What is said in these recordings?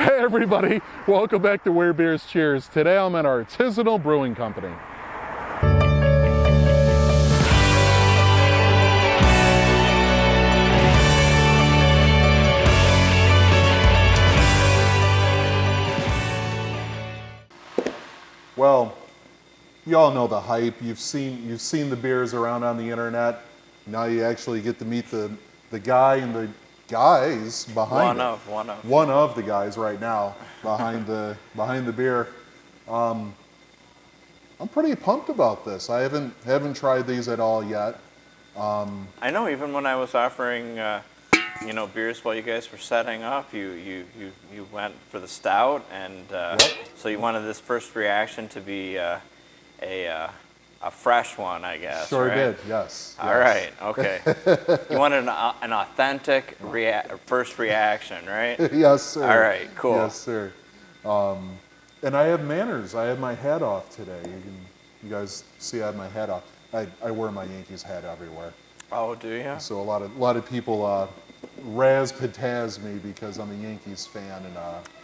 Hey everybody, welcome back to Where Beers Cheers. Today I'm at Artisanal Brewing Company. Well, you all know the hype. You've seen the beers around on the internet. Now you actually get to meet the guy and the guys behind one of the guys right now behind the beer. I'm pretty pumped about this. I haven't tried these at all yet. I know. Even when I was offering, beers while you guys were setting up, you went for the stout, and so you wanted this first reaction to be a fresh one, I guess. Sure right? did. Yes. All right. Okay. You wanted an authentic first reaction, right? Yes, sir. All right. Cool. Yes, sir. And I have manners. I have my hat off today. You guys see I have my hat off. I wear my Yankees hat everywhere. Oh, do you? So a lot of people razz-pataz me because I'm a Yankees fan, and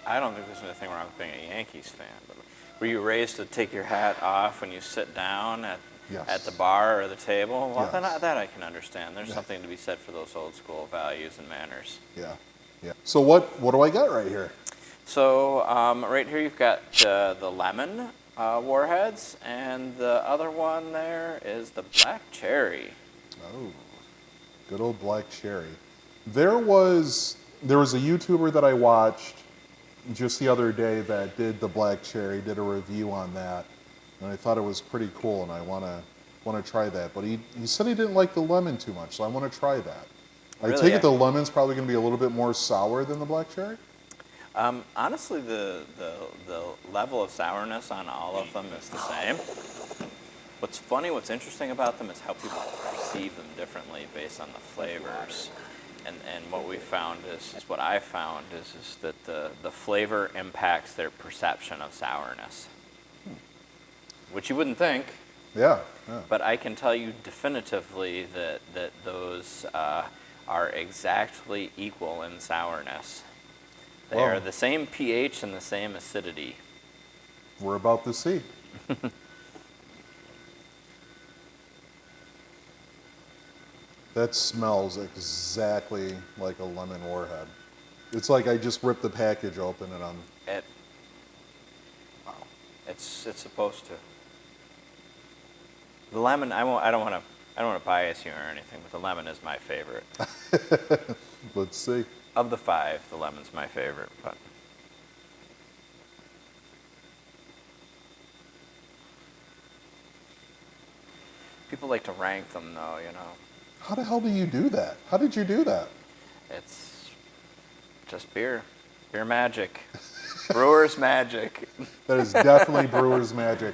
I don't think there's anything wrong with being a Yankees fan. But were you raised to take your hat off when you sit down at the bar or the table? Well, yes. that I can understand. There's something to be said for those old school values and manners. Yeah. So what do I got right here? So right here you've got the lemon warheads, and the other one there is the black cherry. Oh, good old black cherry. There was a YouTuber that I watched just the other day that did the black cherry, did a review on that, and I thought it was pretty cool, and I want to try that. But he said he didn't like the lemon too much, so I want to try that. Really? I take it the lemon's probably going to be a little bit more sour than the black cherry? Honestly, the level of sourness on all of them is the same. What's interesting about them is how people perceive them differently based on the flavors. And what we found is what I found is that the flavor impacts their perception of sourness. Which you wouldn't think. Yeah. But I can tell you definitively that those are exactly equal in sourness. They are the same pH and the same acidity. We're about to see. That smells exactly like a lemon warhead. It's like I just ripped the package open and It's supposed to. The lemon, I don't want to bias you or anything, but the lemon is my favorite. Let's see. Of the five, the lemon's my favorite, but. People like to rank them, though, you know. How the hell do you do that? How did you do that? It's just beer. Beer magic. Brewer's magic. That is definitely brewer's magic.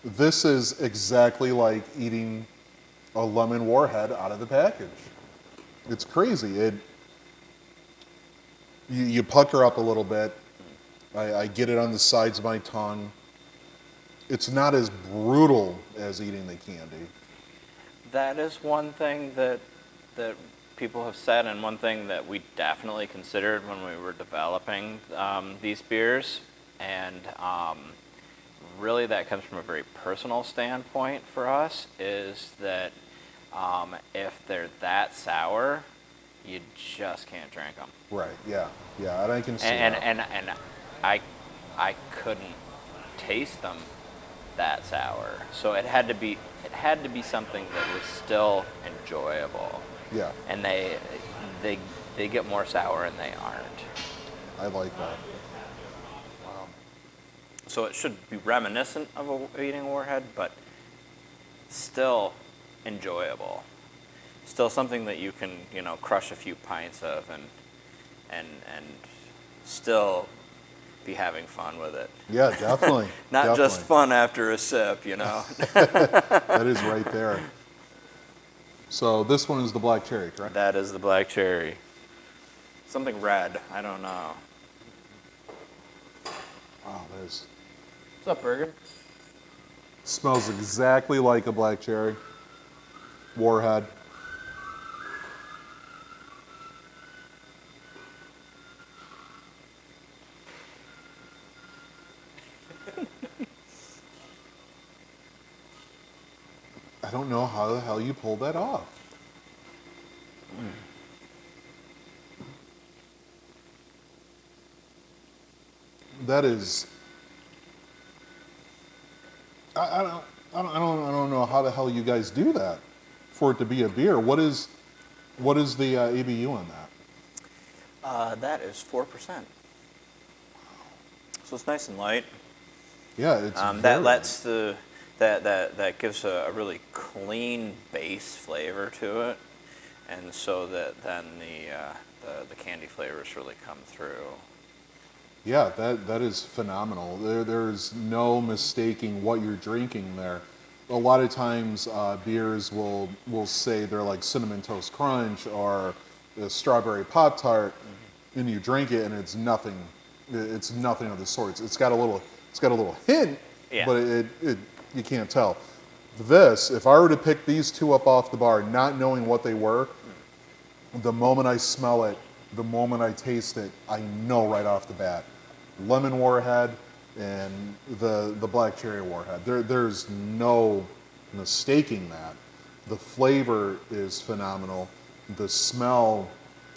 This is exactly like eating a lemon warhead out of the package. It's crazy. You pucker up a little bit. I get it on the sides of my tongue. It's not as brutal as eating the candy. That is one thing that people have said, and one thing that we definitely considered when we were developing these beers. And really that comes from a very personal standpoint for us, is that if they're that sour, you just can't drink them. Right, yeah, and I can see and, that. And I couldn't taste them that sour. So it had to be something that was still enjoyable. Yeah. And they get more sour and they aren't. I like that. Wow. So it should be reminiscent of eating a warhead, but still enjoyable. Still something that you can, crush a few pints of and still be having fun with it. Yeah, definitely. Not just fun after a sip, That is right there. So this one is the black cherry, correct? That is the black cherry. Something red, I don't know. Wow, that is. What's up, Bergen? Smells exactly like a black cherry. Warhead. don't know how the hell you pulled that off. That is. I don't know how the hell you guys do that for it to be a beer. What is the ABU on that? That is 4%. So it's nice and light. Yeah, it's that lets that gives a really clean base flavor to it, and so that then the candy flavors really come through. Yeah, that is phenomenal. There's no mistaking what you're drinking there. A lot of times beers will say they're like Cinnamon Toast Crunch or a Strawberry Pop-Tart, and you drink it and it's nothing. It's nothing of the sorts. It's got a little hint, but it you can't tell. This, if I were to pick these two up off the bar, not knowing what they were, the moment I smell it, the moment I taste it, I know right off the bat. Lemon Warhead and the Black Cherry Warhead. There's no mistaking that. The flavor is phenomenal. The smell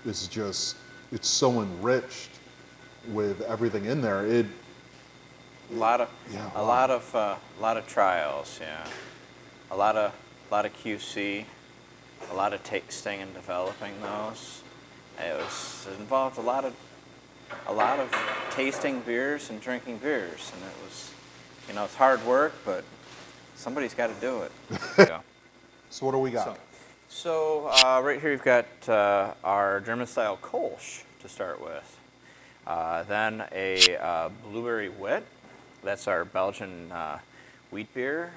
is just, it's so enriched with everything in there. A lot of trials, yeah. A lot of QC, a lot of tasting and developing those. It involved a lot of tasting beers and drinking beers, and it was, it's hard work, but somebody's got to do it. Yeah. So what do we got? So right here you've got our German-style Kolsh to start with. Then a blueberry wit. That's our Belgian wheat beer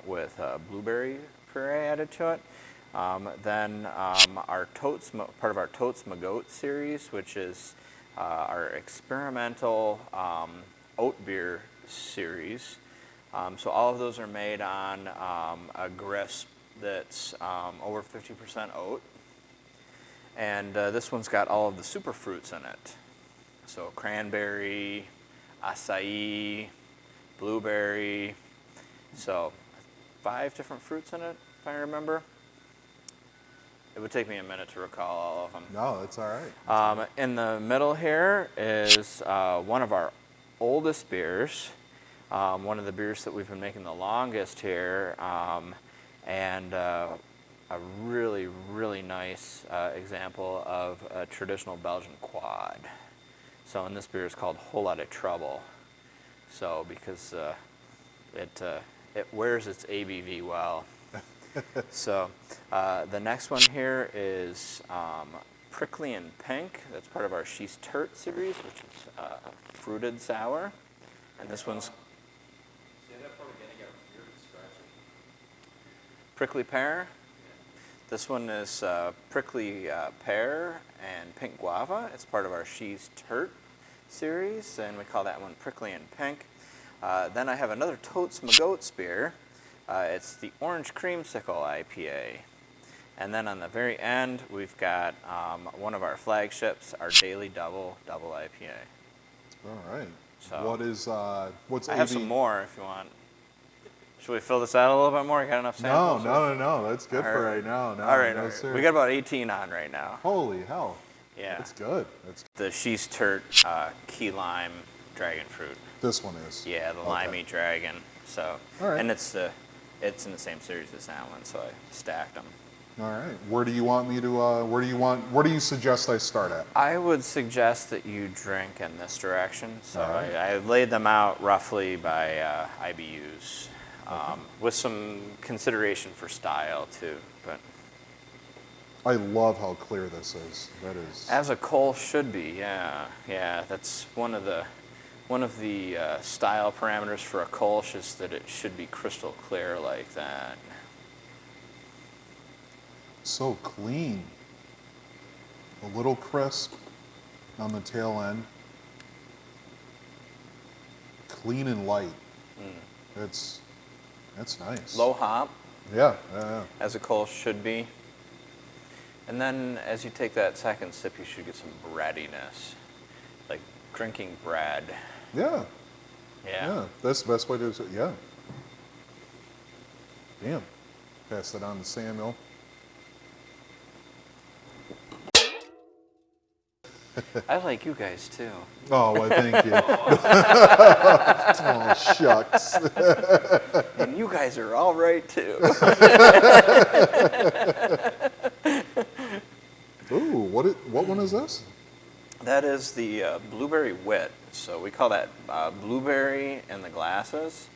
with blueberry puree added to it. Then our Totes, part of our Totes McGoates series, which is our experimental oat beer series. So all of those are made on a grist that's over 50% oat. And this one's got all of the superfruits in it. So cranberry, acai, blueberry. So 5 different fruits in it, if I remember. It would take me a minute to recall all of them. No, that's all right. In the middle here is one of our oldest beers, one of the beers that we've been making the longest here, and a really, really nice example of a traditional Belgian quad. So, and this beer is called Whole Lot of Trouble. So, because it wears its ABV well. So, the next one here is Prickly and Pink. That's part of our She's Turt series, which is fruited sour. And this one's Prickly Pear. This one is Prickly Pear and Pink Guava. It's part of our She's Turt series, and we call that one Prickly and Pink. Then I have another Totes McGoates beer. It's the Orange Creamsicle IPA. And then on the very end, we've got one of our flagships, our Daily Double IPA. All right. So what's I have some more if you want. Should we fill this out a little bit more? You got enough samples? No. That's good for right now. No, all right. Sir. We got about 18 on right now. Holy hell. Yeah. That's good. The She's Turt Key Lime Dragon Fruit. This one is? Yeah, the Limey Dragon. So, all right. And it's in the same series as that one, so I stacked them. All right. Where do you want me to, where do you suggest I start at? I would suggest that you drink in this direction. So right. I laid them out roughly by IBUs, with some consideration for style too. But I love how clear this is. That is. As a Kolsh should be, yeah. That's one of the style parameters for a Kolsh is that it should be crystal clear like that. So clean. A little crisp on the tail end. Clean and light. That's nice. Low hop. Yeah. As a Kolsh should be. And then as you take that second sip, you should get some breadiness, like drinking bread. Yeah. Yeah. That's the best way to do it. Yeah. Damn. Pass that on to Samuel. I like you guys too. Oh, well, thank you. Oh, shucks. And you guys are all right too. Ooh, what one is this? That is the blueberry wit. So we call that blueberry in the glasses.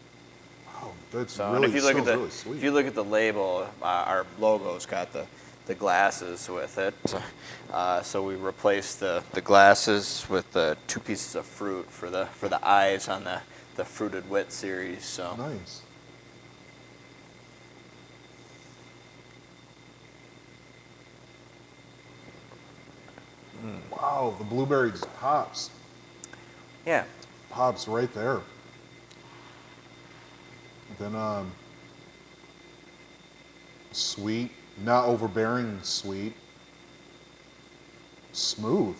Oh, that's So really, and if you look at the really sweet. if you look at the label, our logo's got the glasses with it. So we replaced the glasses with the 2 pieces of fruit for the eyes on the fruited wit series. So Nice. Wow, the blueberry just pops. yeah, Pops right there. Then sweet, not overbearing sweet. Smooth.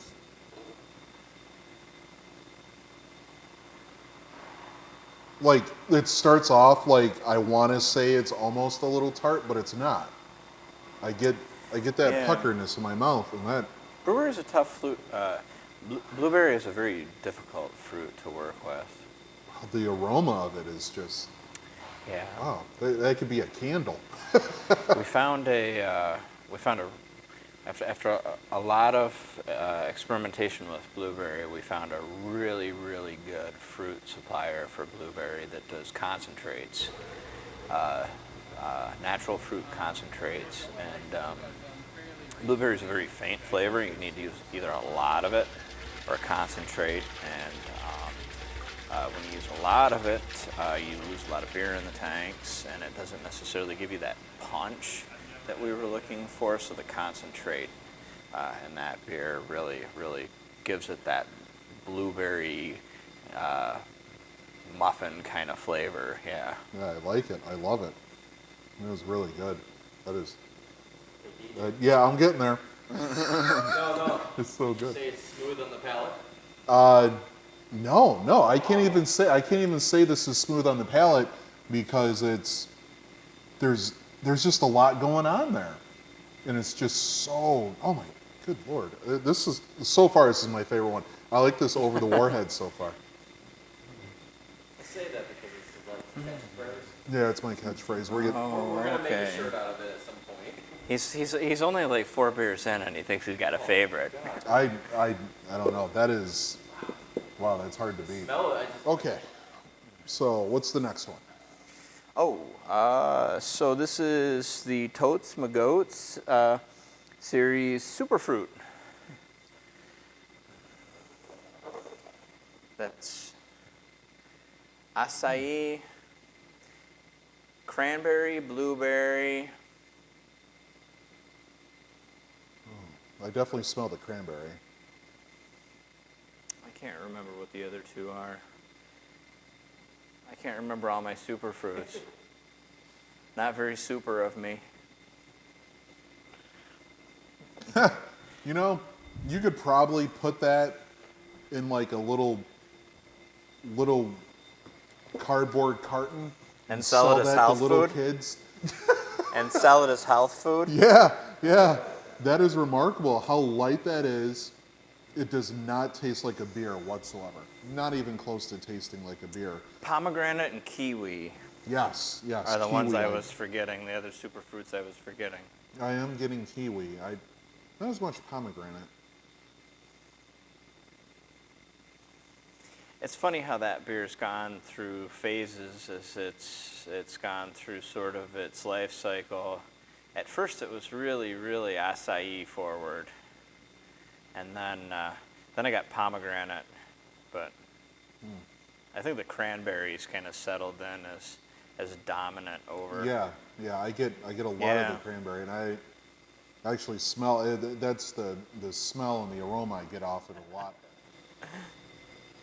Like, it starts off like I want to say it's almost a little tart, but it's not. I get that Yeah. puckerness in my mouth, and that brewery is a tough fruit. Blueberry is a very difficult fruit to work with. the aroma of it is just Yeah. wow. That could be a candle. we found after a lot of experimentation with blueberry, we found a really, really good fruit supplier for blueberry that does concentrates, natural fruit concentrates, and blueberry is a very faint flavor. You need to use either a lot of it or a concentrate, and when you use a lot of it, you lose a lot of beer in the tanks, and it doesn't necessarily give you that punch that we were looking for. So the concentrate in that beer really, really gives it that blueberry muffin kind of flavor. Yeah. Yeah, I like it. I love it. It was really good. That is. Yeah, I'm getting there. No. It's so good. Say it's smooth on the palate. No. I can't even say this is smooth on the palate because there's just a lot going on there, and it's just so. Oh my good lord! This is my favorite one. I like this over the Warhead so far. I say that because it's like catchphrase. Yeah, it's my catchphrase. We're getting. We're gonna make okay. a shirt out of it at some point. He's only like 4 beers in, and he thinks he's got a favorite. I don't know. That is. Wow, that's hard to beat. Smell it. Okay, so what's the next one? So this is the Totes McGoates series Superfruit. That's acai, cranberry, blueberry. I definitely smell the cranberry. I can't remember what the other two are. I can't remember all my superfruits. Not very super of me. You know, you could probably put that in like a little cardboard carton And sell it as that health to little food? kids. And sell it as health food? Yeah. That is remarkable how light that is. It does not taste like a beer whatsoever. Not even close to tasting like a beer. Pomegranate and kiwi Yes. are the ones kiwi. I was forgetting, the other superfruits I was forgetting. I am getting kiwi. Not as much pomegranate. It's funny how that beer's gone through phases as it's gone through sort of its life cycle. At first it was really, really acai forward. And then I got pomegranate, but I think the cranberries kind of settled in as dominant over. Yeah. I get a lot Yeah. of the cranberry, and I actually smell it. That's the smell and the aroma I get off it a lot.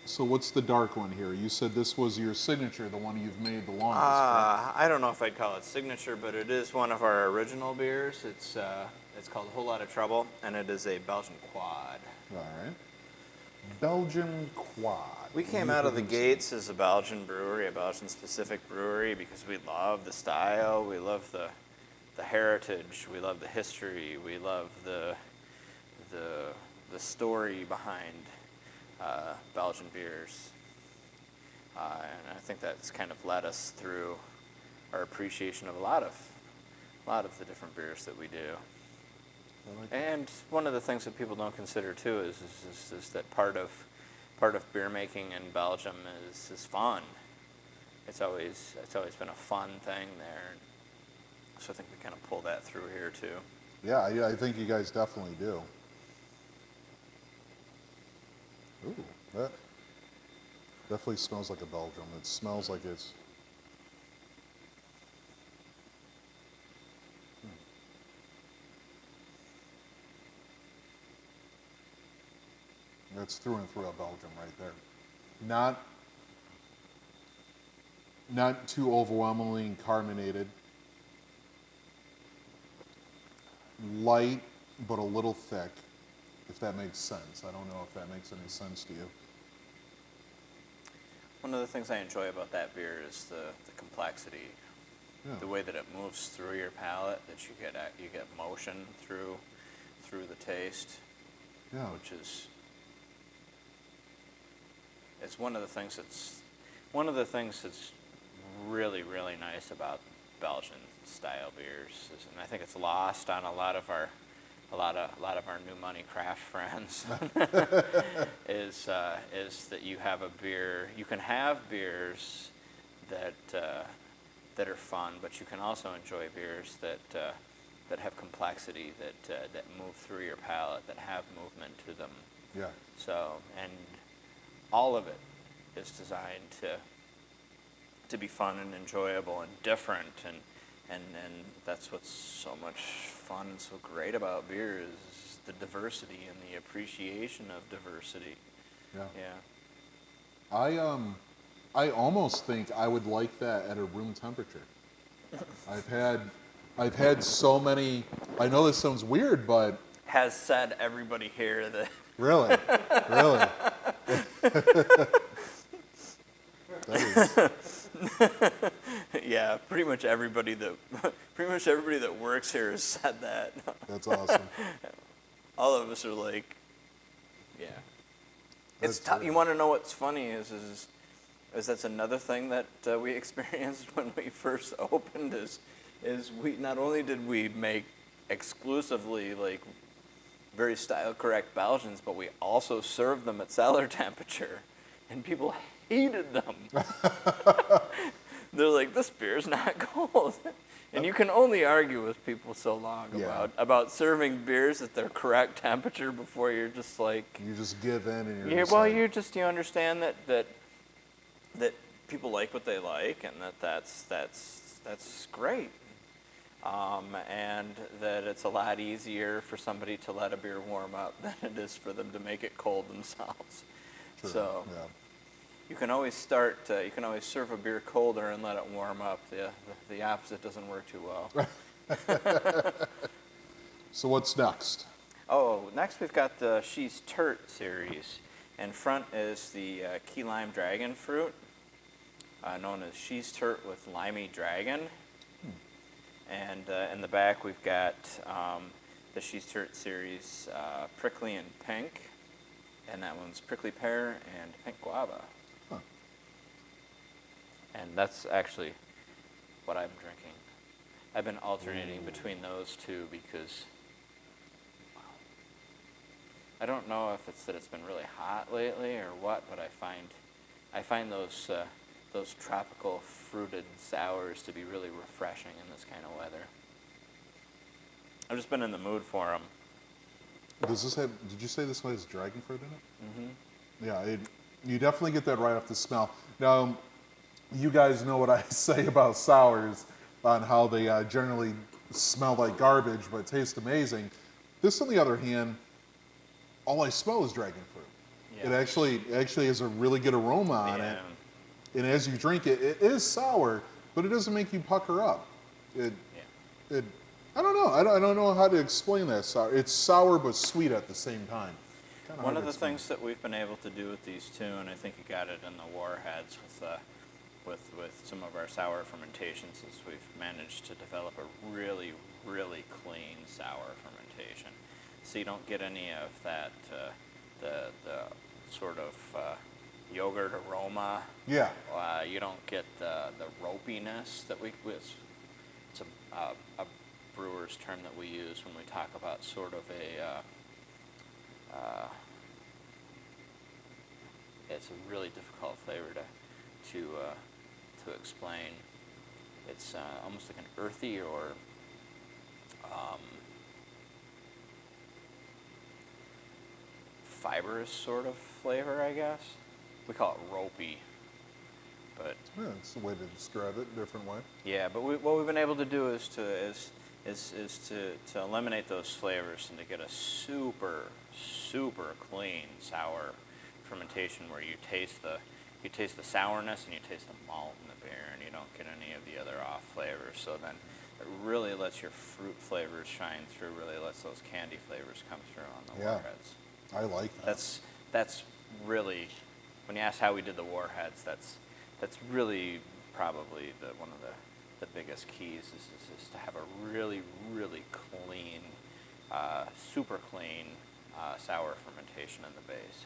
So what's the dark one here? You said this was your signature, the one you've made the longest. Correct? I don't know if I'd call it signature, but it is one of our original beers. It's called A Whole Lot of Trouble, and it is a Belgian quad. All right. Belgian quad. We came out of the gates as a Belgian brewery, a Belgian-specific brewery, because we love the style, we love the heritage, we love the history, we love the story behind Belgian beers. And I think that's kind of led us through our appreciation of a lot of the different beers that we do. And one of the things that people don't consider too is that part of beer making in Belgium is fun. It's always been a fun thing there. So I think we kind of pull that through here too. Yeah, I think you guys definitely do. Ooh, that definitely smells like a Belgium. It smells like it's... It's through and through a Belgium right there. Not too overwhelmingly carbonated. Light, but a little thick, if that makes sense. I don't know if that makes any sense to you. One of the things I enjoy about that beer is the complexity, the way that it moves through your palate. That you get motion through the taste, which is it's one of the things that's really nice about Belgian style beers, and I think it's lost on a lot of our new money craft friends is that you have a beer. You can have beers that are fun, but you can also enjoy beers that have complexity, that move through your palate, that have movement to them. Yeah. So, and all of it is designed to be fun and enjoyable and different, and that's what's so much fun and so great about beer is the diversity and the appreciation of diversity. Yeah. I almost think I would like that at a room temperature. I've had so many. I know this sounds weird, but has said everybody here that really. That is. Yeah, pretty much everybody that works here has said that. That's awesome. All of us are like, yeah. It's tough. You want to know what's funny is that's another thing that we experienced when we first opened is we not only did we make exclusively like very style correct Belgians, but we also served them at cellar temperature, and people hated them. They're like, this beer's not cold. And you can only argue with people so long about serving beers at their correct temperature before you're just like... You just give in and you understand that people like what they like, and that's great. And that it's a lot easier for somebody to let a beer warm up than it is for them to make it cold themselves. True. So you can always serve a beer colder and let it warm up. The opposite doesn't work too well. So what's next? Oh, next we've got the She's Turt series. In front is the Key Lime Dragon fruit, known as She's Turt with Limey Dragon. And in the back we've got the She's Turt series, Prickly and Pink. And that one's Prickly Pear and Pink Guava. Huh. And that's actually what I'm drinking. I've been alternating between those two because I don't know if it's that it's been really hot lately or what, but I find those tropical fruited sours to be really refreshing in this kind of weather. I've just been in the mood for them. Does this have? Did you say this one has dragon fruit in it? Mm-hmm. Yeah, you definitely get that right off the smell. Now, you guys know what I say about sours, on how they generally smell like garbage but taste amazing. This, on the other hand, all I smell is dragon fruit. Yeah. It actually has a really good aroma on it, and as you drink it, it is sour, but it doesn't make you pucker up. I don't know. I don't know how to explain that sour. It's sour but sweet at the same time. One of the things that we've been able to do with these two, and I think you got it in the Warheads with some of our sour fermentations is we've managed to develop a really, really clean sour fermentation. So you don't get any of that, the sort of yogurt aroma. Yeah. You don't get the ropiness that it's a brewer's term that we use when we talk about sort of it's a really difficult flavor to explain. It's almost like an earthy or fibrous sort of flavor, I guess. We call it ropey, but Yeah, it's a way to describe it, different way. yeah. But what we've been able to do is to eliminate those flavors and to get a super clean sour fermentation where you taste the sourness and you taste the malt in the beer, and you don't get any of the other off flavors. So then it really lets your fruit flavors shine through. Really lets those candy flavors come through on the warheads. I like that. That's really, when you ask how we did the warheads, that's really probably one of the biggest keys is to have a really clean, super clean sour fermentation in the base.